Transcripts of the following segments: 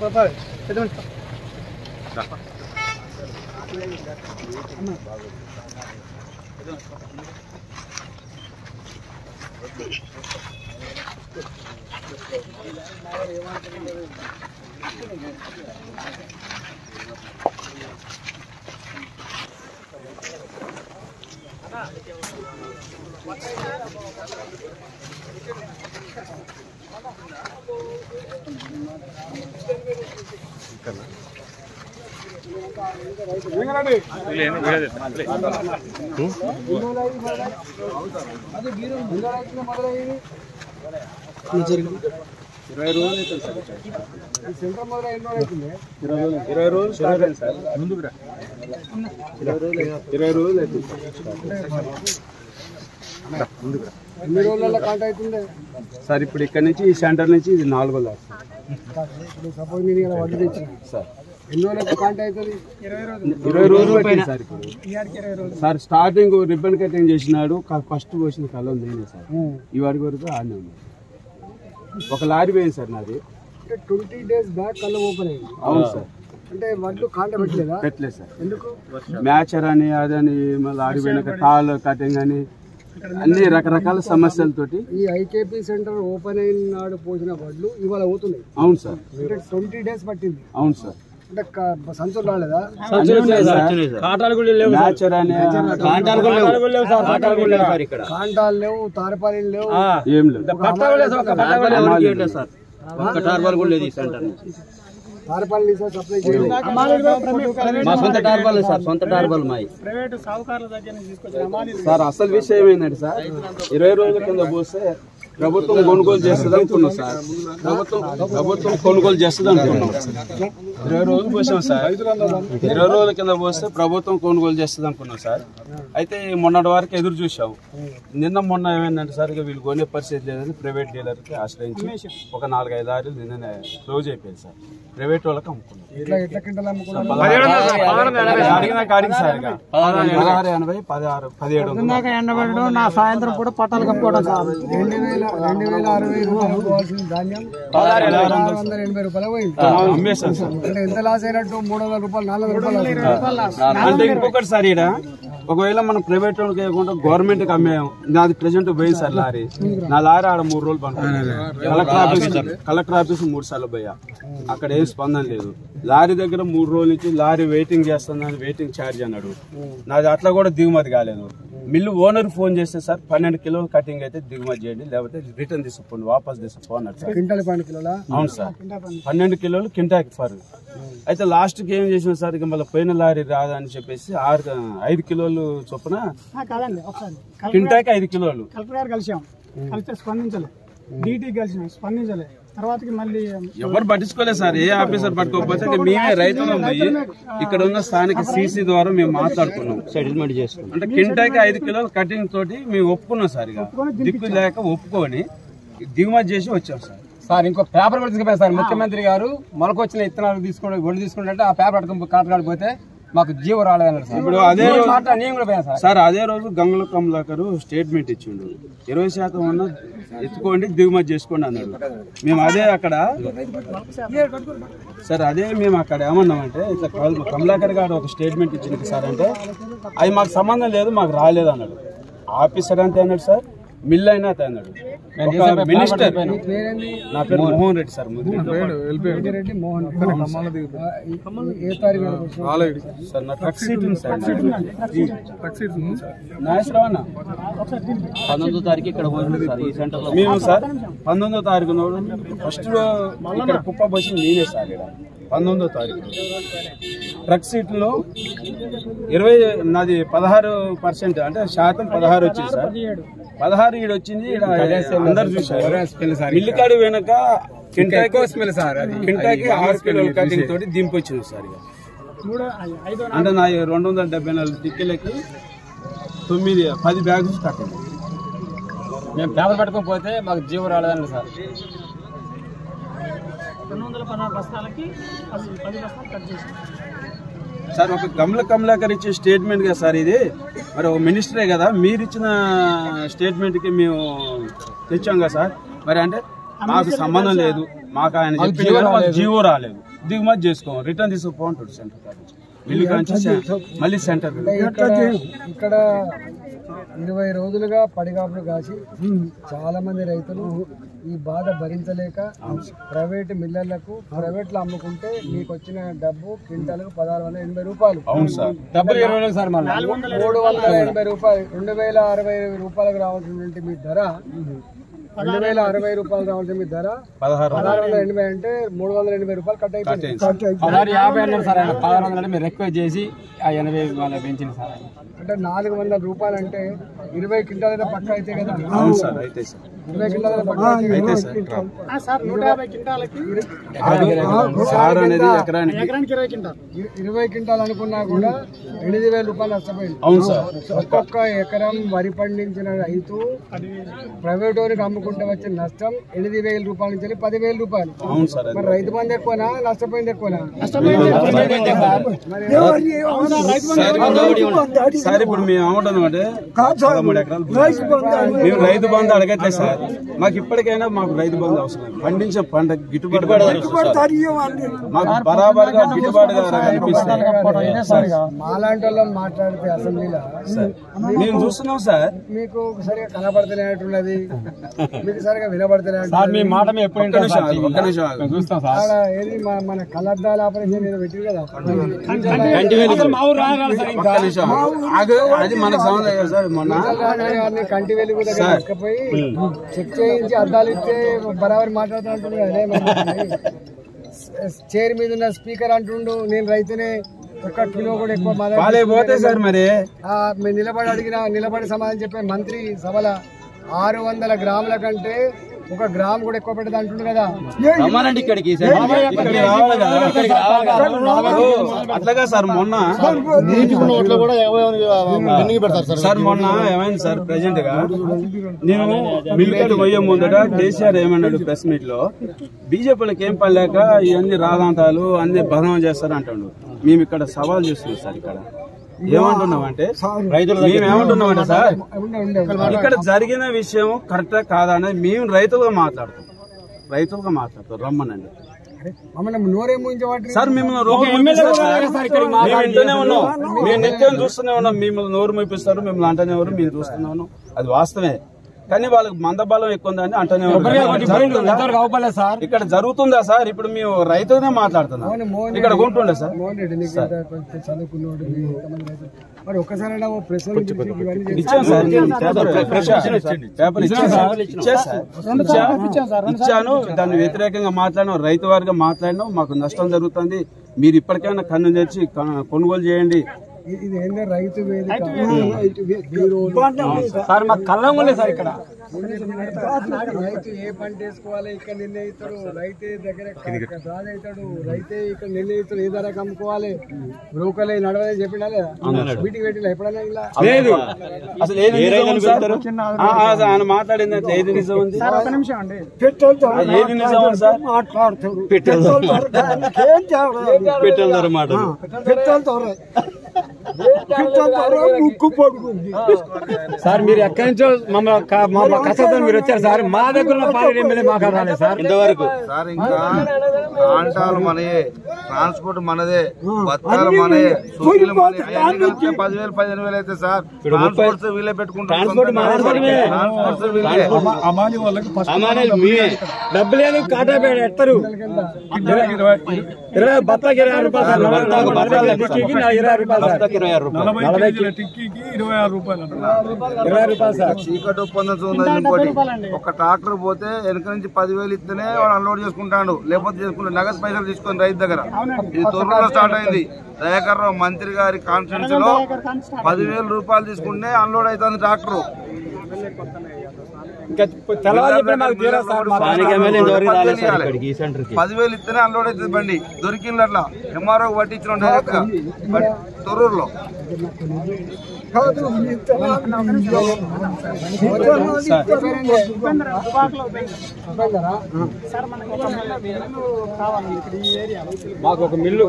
Sir ఇప్పుడు ఇక్కడ నుంచి ఈ సెంటర్ నుంచి ఇది 4వ లాట్ సపోజ్ మీరు ఇలా వడ్డీ తెచ్చిన సార్ ఎన్ని రోజులకు కాంటాక్ట్ అవుతుంది 20 రోజులు పైన సార్ ఇప్పుడు సార్ స్టార్టింగ్ రిబ్బన్ కటింగ్ చేసినాడు ఫస్ట్ పోసిన కలం నేనే సార్ ఈ వాడి వరకు ఆడనే ఉంది ఒక లారీ పోయింది సార్ నాది 20 days బ్యాక్ కలం ఓపెన్ అయింది అవును సార్ అంటే వడ్లు కాంట పెట్టలేదా పెట్టలేదు సార్ ఎందుకు మ్యాచర్ అని అదని మళ్ళీ ఆడిపోయినాక కాల్ కటింగ్ అని అన్ని రకరకాల సమస్యలతోటి ఈ ఐకేపీ సెంటర్ ఓపెన్ అయిన నాడు పోసిన వడ్లు ఇవాళ అవుతున్నాయి అవును సార్ 20 days పట్టింది అవును సార్ అంటే సంచులు రాలేదా కాంటాలు లేవు తారపాలీలు లేవు ఏం లేవు తారపాలి సప్లై చేయాలి సార్ అసలు విషయం ఏంటంటే సార్ 20 రోజుల కింద పోస్తే ప్రభుత్వం కొనుగోలు చేస్తుంది అనుకున్నాం సార్ ప్రభుత్వం కొనుగోలు చేస్తుంది అనుకున్నాం 20 రోజులు పోసాం సార్ 20 రోజుల కింద పోస్తే ప్రభుత్వం కొనుగోలు చేస్తుంది అనుకున్నాం సార్ అయితే మొన్నటి వరకు ఎదురు చూసాము మొన్న ఏమైందంటే సార్ ఇక వీళ్ళు కొనే పరిస్థితి లేదని ప్రైవేట్ డీలర్కి ఆశ్రయించి ఒక 4-5 లారీలు నిన్ననే క్లోజ్ అయిపోయింది సార్ ప్రైవేట్ వాళ్ళకి అమ్ముకున్నాం అడిగిన కాడికి సార్ 1680 నా సాయంత్రం కూడా పట్టాలు కప్పుకోవడం సార్ 2060 రూపాయలు ధాన్యం 1680 రూపాయలు పోయింది అంటే ఎంత లాస్ అయినట్టు 300 రూపాయలు 400 రూపాయలు అంటే ఇంకొకటి సార్ ఇక్కడ ఒకవేళ మనం ప్రైవేట్ వాళ్ళకి వేయకుండా గవర్నమెంట్ కి అమ్మేయం నాది ప్రెసెంట్ పోయింది సార్ లారీ నా లారీ ఆడ 3 రోజులు పంట కలెక్టర్ ఆఫీస్ 3 సార్లు పోయా అక్కడ ఏం స్పందన లేదు లారీ దగ్గర 3 రోజుల నుంచి లారీ వెయిటింగ్ చేస్తుందని వెయిటింగ్ ఛార్జ్ అన్నాడు నాది అట్లా కూడా దిగుమతి కాలేదు మిల్లు ఓనర్ ఫోన్ చేస్తే సార్ 12 కిలోలు కటింగ్ అయితే దిగుమతి చేయండి లేకపోతే రిటర్న్ తీసుకుపోండి వాపస్ తీసుకుపో అన్నాడు అవును సార్ 12 కిలోలు కింటాకి ఫర్ అయితే లాస్ట్ కి ఏం చేసిన సార్ ఇక మళ్ళీ పోయిన లారీ రాదని చెప్పేసి 5 కిలోలు చొప్పున కింటాకి 5 కిలోలు కలిస్తే స్పందించలేదు డీటీ కలిసిన స్పందించలేదు తర్వాతకి మళ్ళీ ఎవరు పట్టించుకోలేదు సార్ ఏ ఆఫీసర్ పట్టుకోకపోతే మేమే రైతులు పోయి ఇక్కడ ఉన్న స్థానిక సీసీ ద్వారా మేము మాట్లాడుకున్నాం సెటిల్మెంట్ చేసుకున్నాం అంటే కింటాకి 5 కిలోల కటింగ్ తోటి మేము ఒప్పుకున్నాం సార్ ఇక దిక్కు లేక ఒప్పుకొని దిగుమతి చేసి వచ్చాం సార్ ఇంకో పేపర్ కూడా తీసుకుపోయారు సార్ ముఖ్యమంత్రి గారు మొలకొచ్చిన ఇత్తనాలు తీసుకుని ఒళ్ళు తీసుకుంటే ఆ పేపర్ కాటకాడిపోతే మాకు జీవో రాలేదన్నారు సార్ ఇప్పుడు అదే సార్ అదే రోజు గంగుల కమలాకరు స్టేట్మెంట్ ఇచ్చిండు 20% ఉన్న ఎత్తుకోండి దిగుమతి చేసుకోండి అన్నాడు మేము అదే అక్కడ సార్ అదే మేము అక్కడ ఏమన్నామంటే ఇట్లా కమలాకర్ గారు ఒక స్టేట్మెంట్ ఇచ్చింది సార్ అంటే అది మాకు సంబంధం లేదు మాకు రాలేదు అన్నాడు ఆఫీసర్ అంతే అన్నాడు సార్ మిల్ అయినా అదే అన్నాడు మినిస్టర్ నా పేరు మోహన్ రెడ్డి సార్ సార్ నా ట్రక్ సీట్ ఉంది సార్ 19వ తారీఖు ఇక్కడ పోయింది సార్ ఈ సెంటర్ లో మేము సార్ 19వ తారీఖు ఫస్ట్ ఇక్కడ కుప్ప బస్సు నేనే సార్ ఇక్కడ 19వ తారీఖు ట్రక్ సీట్లో 20 నాది 16% అంటే శాతం 16 వచ్చింది సార్ 16 ఈడ వచ్చింది అందరు చూసారు మిల్లు కాడి వెనక కింటాకి 6 కిలోల కటింగ్ తోటి దింపొచ్చింది సార్ అంటే నా 274 టిక్కెలకి 10 బ్యాగ్స్ కట్టింది మేము పేపర్ పట్టుకోకపోతే మాకు జీవో రాలేదండి సార్ 216 బస్తాలకి 10 బస్తాలు కట్ చేసాం సార్ ఒక కమలాకర్ ఇచ్చే స్టేట్మెంట్ కదా సార్ ఇది మరి ఒక మినిస్టరే కదా మీరు ఇచ్చిన స్టేట్మెంట్ కి మేము తెచ్చాం కదా సార్ మరి అంటే మాకు సంబంధం లేదు మాకు ఆయన జీవో రాలేదు దిగుమతి చేసుకో రిటర్న్ తీసుకుపోంటాడు సెంటర్ కాలేజ్ మిల్లు నుంచి మళ్ళీ సెంటర్. ఇక్కడ 20 రోజులుగా పడిగాపులు కాసి చాలా మంది రైతులు ఈ బాధ భరించలేక ప్రైవేట్ మిల్లర్లకు ప్రైవేట్లో అమ్ముకుంటే మీకు వచ్చిన డబ్బు క్వింటాలకు 1680 రూపాయలు. అవును సార్, డబ్బులు 20 సార్, 380 రూపాయలు. 2060 రూపాయలకు రావాల్సినటువంటి మీ ధర 2060 రూపాయలు రావాల్సిన మీ ధర 1680 అంటే 380 రూపాయలు కట్ అయిపోయింది. 50 అన్నారు సార్, 1600 మీరు రిక్వెస్ట్ చేసి 80 పెంచింది సార్. అంటే 400 రూపాయలు అంటే 20 క్వింటాల్ అయితే పక్క అయితే కదా. అవును సార్, అయితే సార్ 20 క్వింటాల్ అయితే పక్క అయితే సార్ 150 క్వింటాలకి సార్ అనేది ఎకరానికి 20 క్వింటాల్ 20 క్వింటాల్ అనుకున్నా కూడా 8000 రూపాయలు నష్టపోయింది. అవును సార్. ఒక్కొక్క ఎకరం వరి పండించిన రైతు ప్రైవేట్ వారికి అమ్ముకుంటే వచ్చిన నష్టం 8000 రూపాయల నుంచి 10,000 రూపాయలు. అవును సార్. మరి రైతు బంధు ఎక్కువనా నష్టపోయింది ఎక్కువనా? సార్ ఇప్పుడు మేము ఏమంటున్నామంటే 13 ఎకరాలు మేము రైతు బంధు అడగట్లేదు సార్. మాకు ఇప్పటికైనా మాకు రైతు బంధు అవసరం. పండించే పంట గిట్టుబాటు మాకు బరాబర్గా గిట్టుబాటుగా కనిపిస్తుంది. మాలాంటి వాళ్ళని మాట్లాడితే అసెంబ్లీలో మేము చూస్తున్నాం సార్, మీకు సరిగా కనబడతలేనట్టున్నది, మీకు సరిగా వినబడతలేదు. మీ మాట మేము ఎప్పుడు ఒక్క నిమిషం చూస్తాం సార్. ఏది మన కళ్ళద్దాల ఆపరేషన్ ఏదో పెట్టిరు కదా, అది మనకు సంబంధం కదా సార్. మొన్న కంటి వెలుగు దగ్గర తీసుకుపోయి చెక్ చేయించి అద్దాలు ఇస్తే బరాబరి మాట్లాడుతూ చైర్ మీద ఉన్న స్పీకర్ అంటుండు నేను రైతునే, 1 కిలో కూడా ఎక్కువ పోతే సార్. మరి నిలబడి సమాధానం చెప్పే మంత్రి సభల 600 గ్రాముల కంటే 1 గ్రామ్ కూడా ఎక్కువ పెట్టదు అంటుండు కదా. అట్లాగా సార్ మొన్న ఏమైంది సార్, ప్రెసెంట్ గా నేను మిల్లుకి పోయే ముందట కేసీఆర్ ఏమన్నాడు ప్రెస్ మీట్ లో, బీజేపీలకు ఏం పని లేక ఇవన్నీ రాగాంతాలు అన్ని బదనం చేస్తారు అంటాడు. మేము ఇక్కడ సవాల్ చేస్తున్నాం సార్. ఇక్కడ ఏమంటున్నామంటే మేము ఏమంటున్నామంటే సార్, ఇక్కడ జరిగిన విషయం కరెక్టా కాదా అనేది మేము రైతులుగా మాట్లాడుతాం రమ్మనండి సార్. మిమ్మల్ని ఇంటనే ఉన్నాం, మేము నిత్యం చూస్తూనే ఉన్నాం. మిమ్మల్ని నోరు మూపిస్తారు, మిమ్మల్ని అంటనే ఎవరు మీరు చూస్తూనే ఉన్నాం. అది వాస్తవమే, కానీ వాళ్ళకి మందబలం ఎక్కువ ఉందని అంటనే ఇక్కడ జరుగుతుందా సార్? ఇప్పుడు మేము రైతులనే మాట్లాడుతున్నాం, ఇక్కడ కొంటుండే సార్. చదువుకున్నాడు మరి ఒక్కసారి ఇచ్చాను, దాన్ని వ్యతిరేకంగా మాట్లాడినాం, రైతు వారిగా మాట్లాడినాం. మాకు నష్టం జరుగుతుంది, మీరు ఇప్పటికైనా కన్ను తెచ్చి కొనుగోలు చేయండి. ఇది ఏంటంటే రైతు వేదిక సార్, మాకు కళ్ళం ఉంది సార్. ఇక్కడ రైతు ఏ పంట వేసుకోవాలి ఇక్కడ నిర్ణయిస్తాడు, రైతే దగ్గర రాజవుతాడు, రైతే ఇక్కడ నిర్ణయిస్తాడు ఏ ధరకు అమ్ముకోవాలి. బ్రోకర్లు నడవదని చెప్పినా లేదా? మీటింగ్ పెట్టినా ఎప్పుడైనా ఇలా లేదు. అసలు ఆయన మాట్లాడింది అట్లా ఏది నిజం ఉంది? ఏది నిజం ఉంది సార్? సార్ మీరు ఎక్కడి నుంచో మమ్మల్ని కష్టంతో మీరు వచ్చారు సార్. మా దగ్గర ఎమ్మెల్యే మాకు రాలేదు సార్ ఇంతవరకు. సార్ ఇంకా కాంటాలు మనయే, ట్రాన్స్పోర్ట్ మనదే, బత్తాలు మనయే, సూచీలు మనయే. 10,000 15,000 అయితే సార్ ట్రాన్స్పోర్ట్ వీళ్ళే పెట్టుకుంటారు. డబ్బు లేదు, కాటా ఎత్తారు. 20 బత్తాకి 20 రూపాయలు సార్, 20 రూపాయలు సార్, 20 రూపాయలు సార్. చీకటి ఒప్పందం చూడండి. ఇంకోటి, ఒక ట్రాక్టర్ పోతే వెనక నుంచి 10,000 ఇస్తేనే వాడు అన్లోడ్ చేసుకుంటాడు, లేకపోతే చేసుకుంటాడు. నగదు పైసలు తీసుకొని రైతు దగ్గర. ఇది తొర్రలో స్టార్ట్ అయింది. దయాకర్ రావు మంత్రి గారి కాన్ఫరెన్స్ లో 10,000 రూపాయలు తీసుకుంటే అన్లోడ్ అవుతుంది ట్రాక్టర్. 10,000 ఇస్తేనే అన్లోడ్ అవుతుంది బండి. దొరికింది అట్లా ఎంఆర్ఓ పట్టించిన డైరెక్ట్ గా. తొర్రూరులో. మాకు ఒక మిల్లు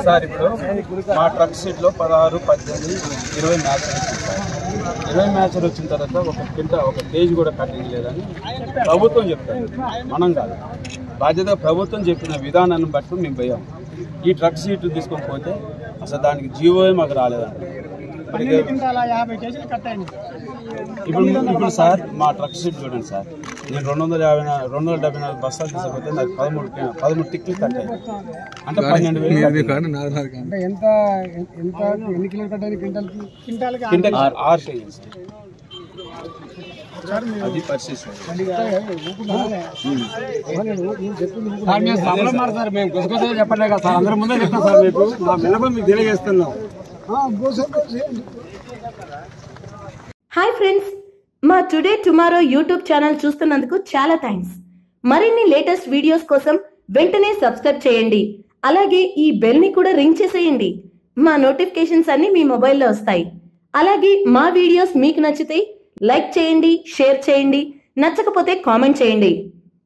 సార్ ఇప్పుడు మా ట్రక్ సీట్ లో 16, 18, 20 మ్యాచ్లు వచ్చింది సార్. 20 మ్యాచ్లు వచ్చిన తర్వాత ఒక పేజ్ కూడా కట్టింగ్ లేదని ప్రభుత్వం చెప్తారు, మనం కాదు. బాధ్యత ప్రభుత్వం చెప్పిన విధానాన్ని బట్టి మేము పోయాం. ఈ ట్రక్ సీట్లు తీసుకొని పోతే అసలు దానికి జీవో మాకు రాలేదండి. ఇప్పుడు సార్ మా ట్రక్ సీట్ చూడండి సార్, నేను 274 బస్తాలు తీసుకపోతే నాకు 13 టిక్లు కట్టాయి, అంటే 12,000. అంటే ఎంత ఎన్ని కిలోలు కట్టాలి క్వింటాల్కి? క్వింటాల్ 6 కేజీలు అది పరిస్థితి సార్. సార్ మేము గుసగుస చెప్పలే కదా సార్, అందరి ముందే చెప్తాం సార్. మీకు మా విన్నపం మీకు తెలియజేస్తున్నాం. హాయ్ ఫ్రెండ్స్, మా టుడే టుమారో యూట్యూబ్ ఛానల్ చూస్తున్నందుకు చాలా థ్యాంక్స్. మరిన్ని లేటెస్ట్ వీడియోస్ కోసం వెంటనే సబ్స్క్రైబ్ చేయండి. అలాగే ఈ బెల్ ని కూడా రింగ్ చేసేయండి. మా నోటిఫికేషన్స్ అన్ని మీ మొబైల్లో వస్తాయి. అలాగే మా వీడియోస్ మీకు నచ్చితే లైక్ చేయండి, షేర్ చేయండి, నచ్చకపోతే కామెంట్ చేయండి.